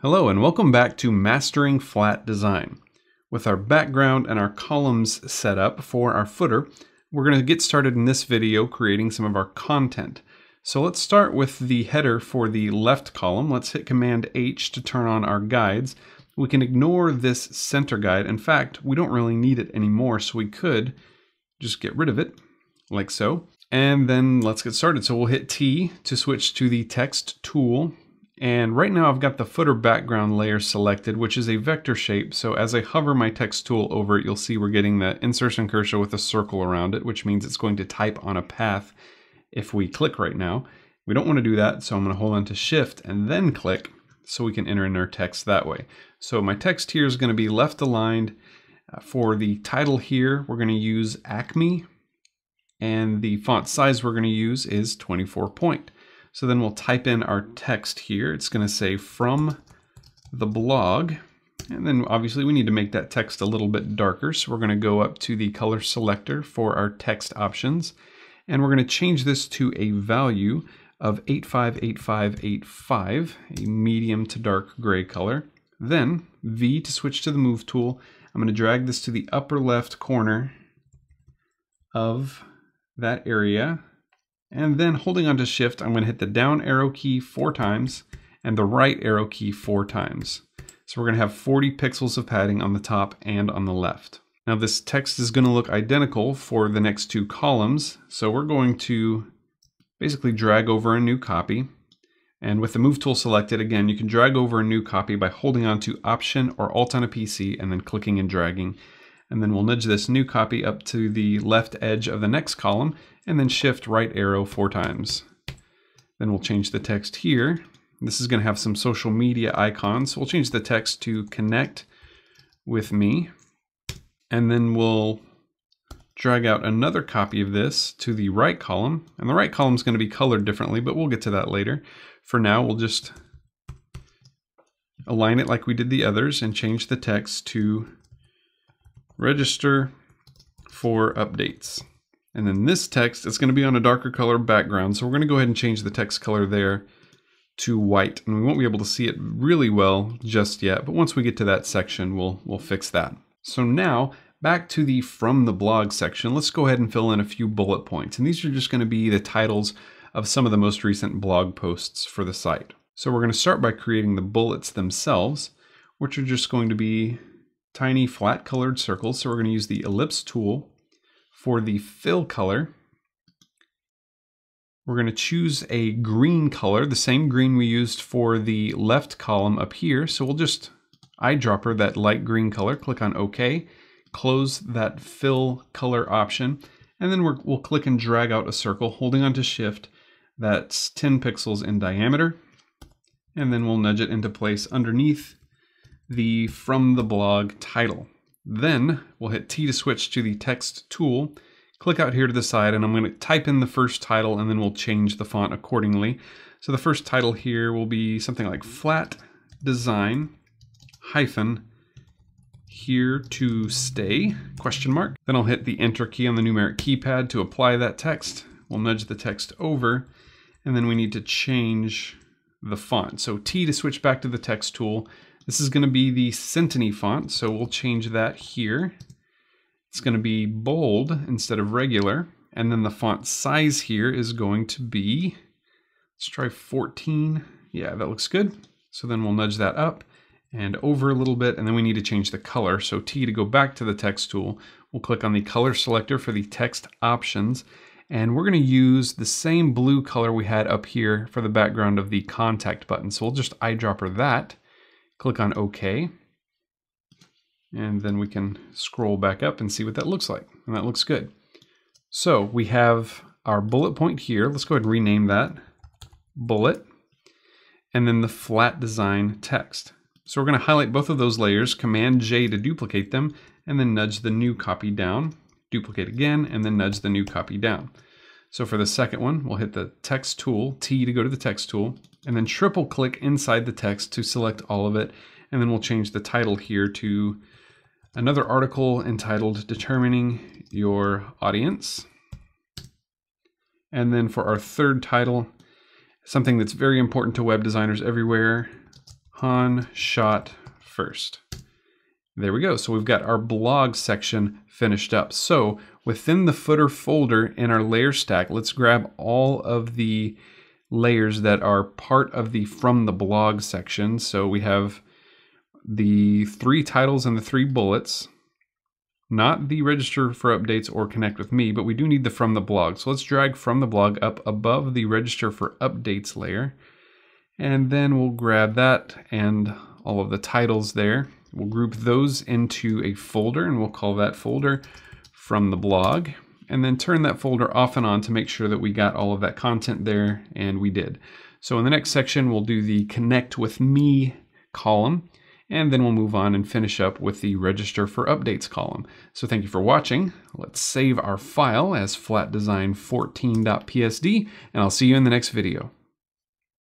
Hello and welcome back to Mastering Flat Design. With our background and our columns set up for our footer, we're going to get started in this video creating some of our content. So let's start with the header for the left column. Let's hit Command H to turn on our guides. We can ignore this center guide. In fact, we don't really need it anymore, so we could just get rid of it like so. And then let's get started. So we'll hit T to switch to the text tool. And right now I've got the footer background layer selected, which is a vector shape. So as I hover my text tool over it, you'll see we're getting the insertion cursor with a circle around it, which means it's going to type on a path if we click right now. We don't want to do that, so I'm going to hold on to Shift and then click so we can enter in our text that way. So my text here is going to be left aligned. For the title here, we're going to use Acme, and the font size we're going to use is 24 point. So then we'll type in our text here. It's going to say from the blog. And then obviously we need to make that text a little bit darker. So we're going to go up to the color selector for our text options. And we're going to change this to a value of 858585, a medium to dark gray color. Then V to switch to the move tool. I'm going to drag this to the upper left corner of that area. And then holding onto Shift, I'm going to hit the down arrow key 4 times and the right arrow key 4 times. So we're going to have 40 pixels of padding on the top and on the left. Now this text is going to look identical for the next 2 columns. So we're going to basically drag over a new copy. And with the move tool selected, again, you can drag over a new copy by holding onto Option or Alt on a PC and then clicking and dragging. And then we'll nudge this new copy up to the left edge of the next column and then Shift right arrow 4 times. Then we'll change the text here. This is going to have some social media icons. So we'll change the text to connect with me. And then we'll drag out another copy of this to the right column. And the right column is going to be colored differently, but we'll get to that later. For now, we'll just align it like we did the others and change the text to register for updates. And then this text is going to be on a darker color background. So we're going to go ahead and change the text color there to white. And we won't be able to see it really well just yet, but once we get to that section, we'll fix that. So now back to the from the blog section, let's go ahead and fill in a few bullet points. And these are just going to be the titles of some of the most recent blog posts for the site. So we're going to start by creating the bullets themselves, which are just going to be tiny flat colored circles. So we're going to use the ellipse tool. For the fill color, we're going to choose a green color, the same green we used for the left column up here. So we'll just eyedropper that light green color, click on OK, close that fill color option, and then we'll click and drag out a circle, holding onto Shift that's 10 pixels in diameter, and then we'll nudge it into place underneath the from the blog title. Then we'll hit T to switch to the text tool, click out here to the side, and I'm going to type in the first title and then we'll change the font accordingly. So the first title here will be something like Flat Design hyphen Here to Stay question mark. Then I'll hit the Enter key on the numeric keypad to apply that text. We'll nudge the text over and then we need to change the font. So T to switch back to the text tool. This is going to be the Centany font, so we'll change that here. It's going to be bold instead of regular. And then the font size here is going to be, let's try 14. Yeah, that looks good. So then we'll nudge that up and over a little bit, and then we need to change the color. So T to go back to the text tool, we'll click on the color selector for the text options. And we're going to use the same blue color we had up here for the background of the contact button. So we'll just eyedropper that. Click on OK, and then we can scroll back up and see what that looks like, and that looks good. So we have our bullet point here. Let's go ahead and rename that bullet, and then the flat design text. So we're going to highlight both of those layers, Command J to duplicate them, and then nudge the new copy down, duplicate again, and then nudge the new copy down. So for the second one, we'll hit the text tool, T to go to the text tool, and then triple click inside the text to select all of it. And then we'll change the title here to another article entitled Determining Your Audience. And then for our third title, something that's very important to web designers everywhere, on shot first. There we go. So we've got our blog section finished up. So within the footer folder in our layer stack, let's grab all of the layers that are part of the from the blog section. So we have the 3 titles and the 3 bullets, not the register for updates or connect with me, but we do need the from the blog. So let's drag from the blog up above the register for updates layer. And then we'll grab that and all of the titles there. We'll group those into a folder and we'll call that folder from the blog, and then turn that folder off and on to make sure that we got all of that content there, and we did. So in the next section, we'll do the connect with me column, and then we'll move on and finish up with the register for updates column. So thank you for watching. Let's save our file as flatdesign14.psd, and I'll see you in the next video.